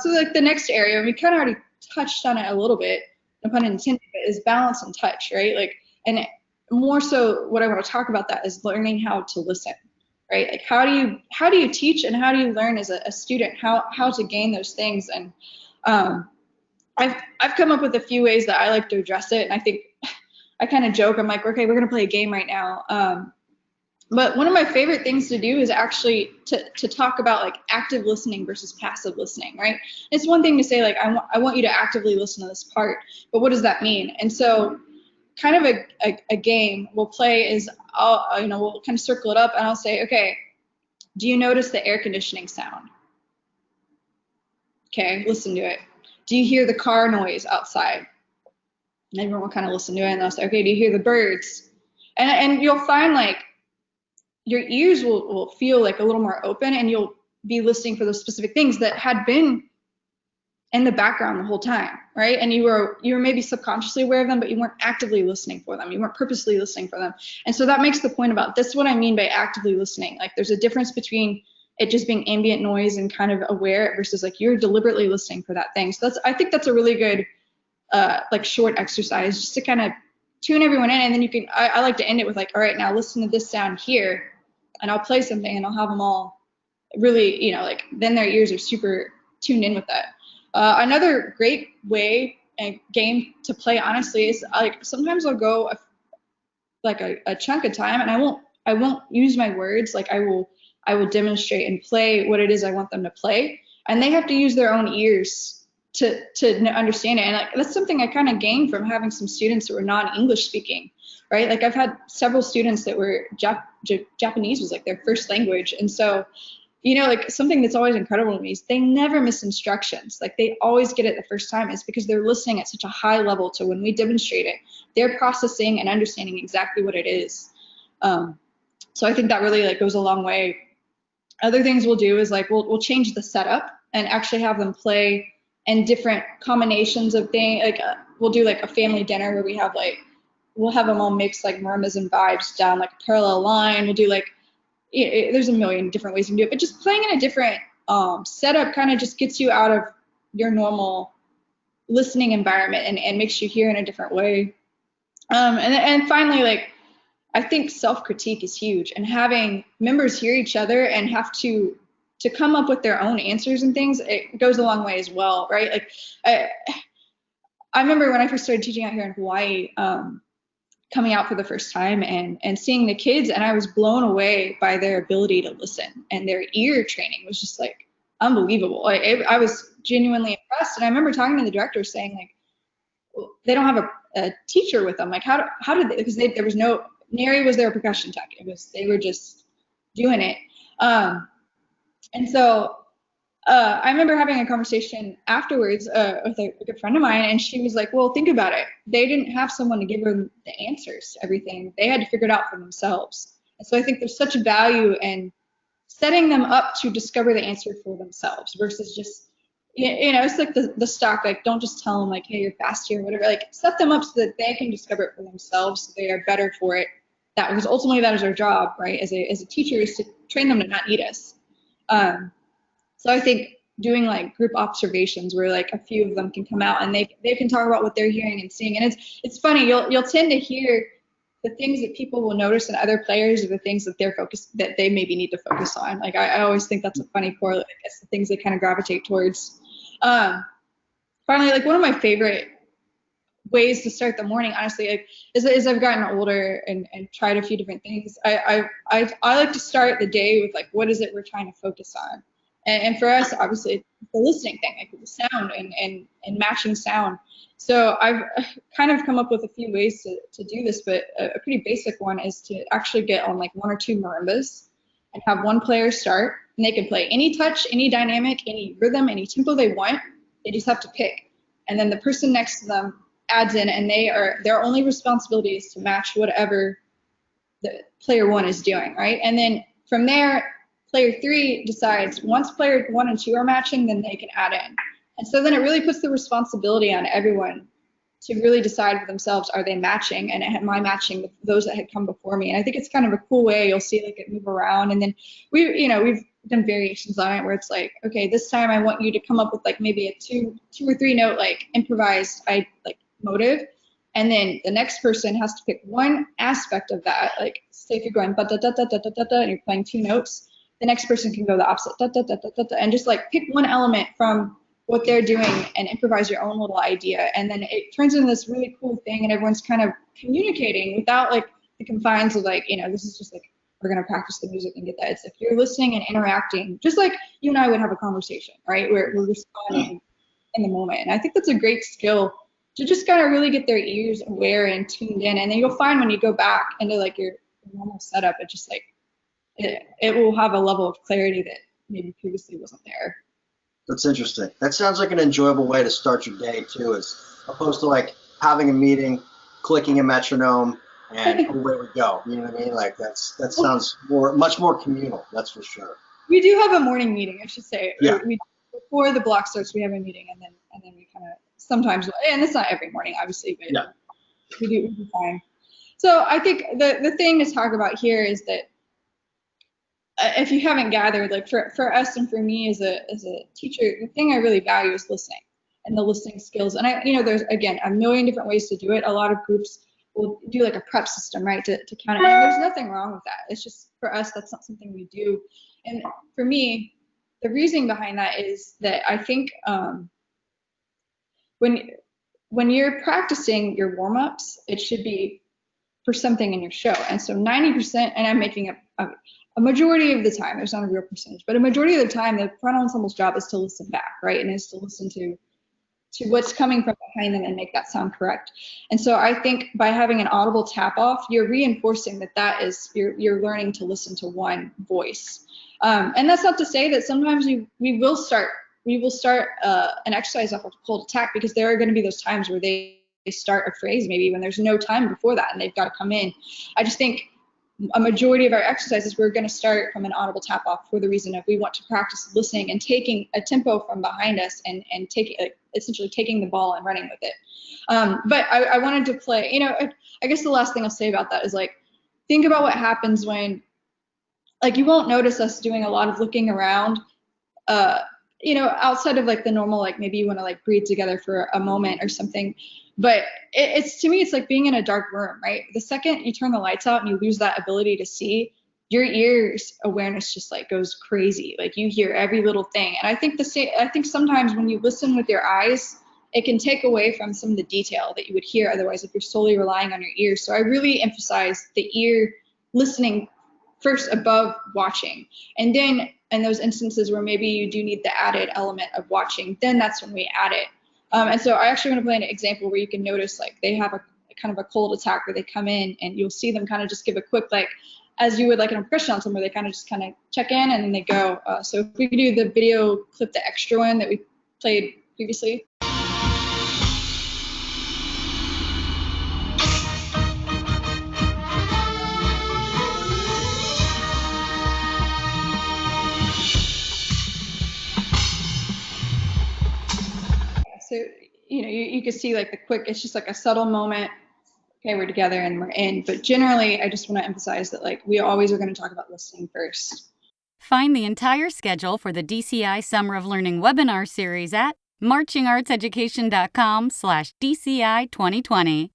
So like the next area, and we kind of already touched on it a little bit, no pun intended, is balance and touch, right? Like, and more so what I want to talk about that is learning how to listen, right? Like how do you teach and how do you learn as a student how to gain those things? And I've come up with a few ways that I like to address it, and I think I kind of joke. I'm like, okay, we're gonna play a game right now. But one of my favorite things to do is actually to talk about like active listening versus passive listening, right? It's one thing to say like I want you to actively listen to this part, but what does that mean? And so kind of a game we'll play is we'll kind of circle it up and I'll say, okay, do you notice the air conditioning sound? Okay, listen to it. Do you hear the car noise outside? And everyone will kind of listen to it and they'll say, okay, do you hear the birds? And you'll find like your ears will feel like a little more open and you'll be listening for those specific things that had been in the background the whole time, right? And you were maybe subconsciously aware of them, but you weren't actively listening for them. You weren't purposely listening for them. And so that makes the point about this is what I mean by actively listening. Like there's a difference between it just being ambient noise and kind of aware versus like you're deliberately listening for that thing. So I think that's a really good like short exercise just to kind of tune everyone in, and then you can I like to end it with like, all right, now listen to this sound here, and I'll play something and I'll have them all really, like then their ears are super tuned in with that. Another great way and game to play honestly is like sometimes I'll go a chunk of time and I won't use my words. Like I will demonstrate and play what it is I want them to play, and they have to use their own ears to understand it. And like, that's something I kind of gained from having some students who were non-English speaking, right? Like I've had several students that were Japanese was like their first language. And so, like something that's always incredible to me is they never miss instructions. Like they always get it the first time. It's because they're listening at such a high level to when we demonstrate it, they're processing and understanding exactly what it is. So I think that really like goes a long way. Other things we'll do is like we'll change the setup and actually have them play in different combinations of things. Like we'll do like a family dinner where we'll have them all mix like marimbas and vibes down like a parallel line. We'll do like there's a million different ways you can do it, but just playing in a different setup kind of just gets you out of your normal listening environment and makes you hear in a different way. And finally, like I think self-critique is huge, and having members hear each other and have to come up with their own answers and things, it goes a long way as well, right? Like I remember when I first started teaching out here in Hawaii, coming out for the first time and seeing the kids, and I was blown away by their ability to listen, and their ear training was just like unbelievable. I was genuinely impressed, and I remember talking to the director saying like, well, they don't have a teacher with them. Like how did they, because there was no, Neri was their percussion tech. They were just doing it. And so I remember having a conversation afterwards with a good friend of mine, and she was like, well, think about it. They didn't have someone to give them the answers to everything. They had to figure it out for themselves. And so I think there's such value in setting them up to discover the answer for themselves versus just, it's like the stock, like don't just tell them like, hey, you're fast here, whatever. Like set them up so that they can discover it for themselves so they are better for it. That because ultimately that is our job, right? As a teacher is to train them to not eat us. So I think doing like group observations where like a few of them can come out and they can talk about what they're hearing and seeing. And it's funny, you'll tend to hear the things that people will notice in other players are the things that that they maybe need to focus on. Like I always think that's a funny correlate. I guess the things they kind of gravitate towards. Finally, like one of my favorite ways to start the morning, honestly, like as I've gotten older and tried a few different things, I like to start the day with like, what is it we're trying to focus on? And for us, obviously, it's the listening thing, like the sound and matching sound. So I've kind of come up with a few ways to do this, but a pretty basic one is to actually get on like 1 or 2 marimbas and have one player start, and they can play any touch, any dynamic, any rhythm, any tempo they want. They just have to pick. And then the person next to them adds in, and their only responsibility is to match whatever the player 1 is doing, right? And then from there, player 3 decides once player 1 and 2 are matching, then they can add in. And so then it really puts the responsibility on everyone to really decide for themselves, are they matching, and am I matching those that had come before me? And I think it's kind of a cool way. You'll see like it move around, and then we've done variations on it where it's like, okay, this time I want you to come up with like maybe a two or three note like improvised motive, and then the next person has to pick one aspect of that. Like say if you're going da da da da da da da da and you're playing two notes, the next person can go the opposite da da da da da da, and just like pick one element from what they're doing and improvise your own little idea, and then it turns into this really cool thing, and everyone's kind of communicating without like the confines of like, this is just like we're going to practice the music and get that. It's if you're listening and interacting, just like you and I would have a conversation, right? Where we're responding in the moment. And I think that's a great skill to just kind of really get their ears aware and tuned in. And then you'll find when you go back into like your normal setup, it just like, it will have a level of clarity that maybe previously wasn't there. That's interesting. That sounds like an enjoyable way to start your day too, as opposed to like having a meeting, clicking a metronome, and away we go. You know what I mean? Like that sounds much more communal. That's for sure. We do have a morning meeting, I should say. Yeah. Before the block starts, we have a meeting, and then we kind of sometimes, and it's not every morning, obviously, but yeah, we do fine. So I think the thing to talk about here is that if you haven't gathered, like for us and for me as a teacher, the thing I really value is listening and the listening skills. And there's again a million different ways to do it. A lot of groups will do like a prep system, right, to count it. And there's nothing wrong with that. It's just for us, that's not something we do. And for me, the reasoning behind that is that I think when you're practicing your warm-ups, it should be for something in your show. And so 90%, and I'm making a majority of the time, there's not a real percentage, but a majority of the time, the front ensemble's job is to listen back, right? And is to listen to what's coming from behind them and make that sound correct. And so I think by having an audible tap off, you're reinforcing that is you're learning to listen to one voice. And that's not to say that sometimes we will start an exercise off of cold attack, because there are going to be those times where they start a phrase maybe when there's no time before that and they've got to come in. I just think a majority of our exercises, we're going to start from an audible tap off for the reason of we want to practice listening and taking a tempo from behind us and essentially taking the ball and running with it. But I wanted to play, I guess the last thing I'll say about that is like, think about what happens when, like, you won't notice us doing a lot of looking around, outside of like the normal, like maybe you want to like breathe together for a moment or something. But it's to me, it's like being in a dark room, right? The second you turn the lights out and you lose that ability to see, your ears awareness just like goes crazy. Like you hear every little thing. And I think sometimes when you listen with your eyes, it can take away from some of the detail that you would hear otherwise if you're solely relying on your ears. So I really emphasize the ear listening first above watching. And then in those instances where maybe you do need the added element of watching, then that's when we add it. And so I actually want to play an example where you can notice like they have a kind of a cold attack where they come in and you'll see them kind of just give a quick, like as you would like an impression on someone, they kind of check in and then they go. So if we could do the video clip, the extra one that we played previously. So, you can see like the quick, it's just like a subtle moment. Okay, we're together and we're in. But generally, I just want to emphasize that like we always are going to talk about listening first. Find the entire schedule for the DCI Summer of Learning webinar series at marchingartseducation.com/DCI 2020.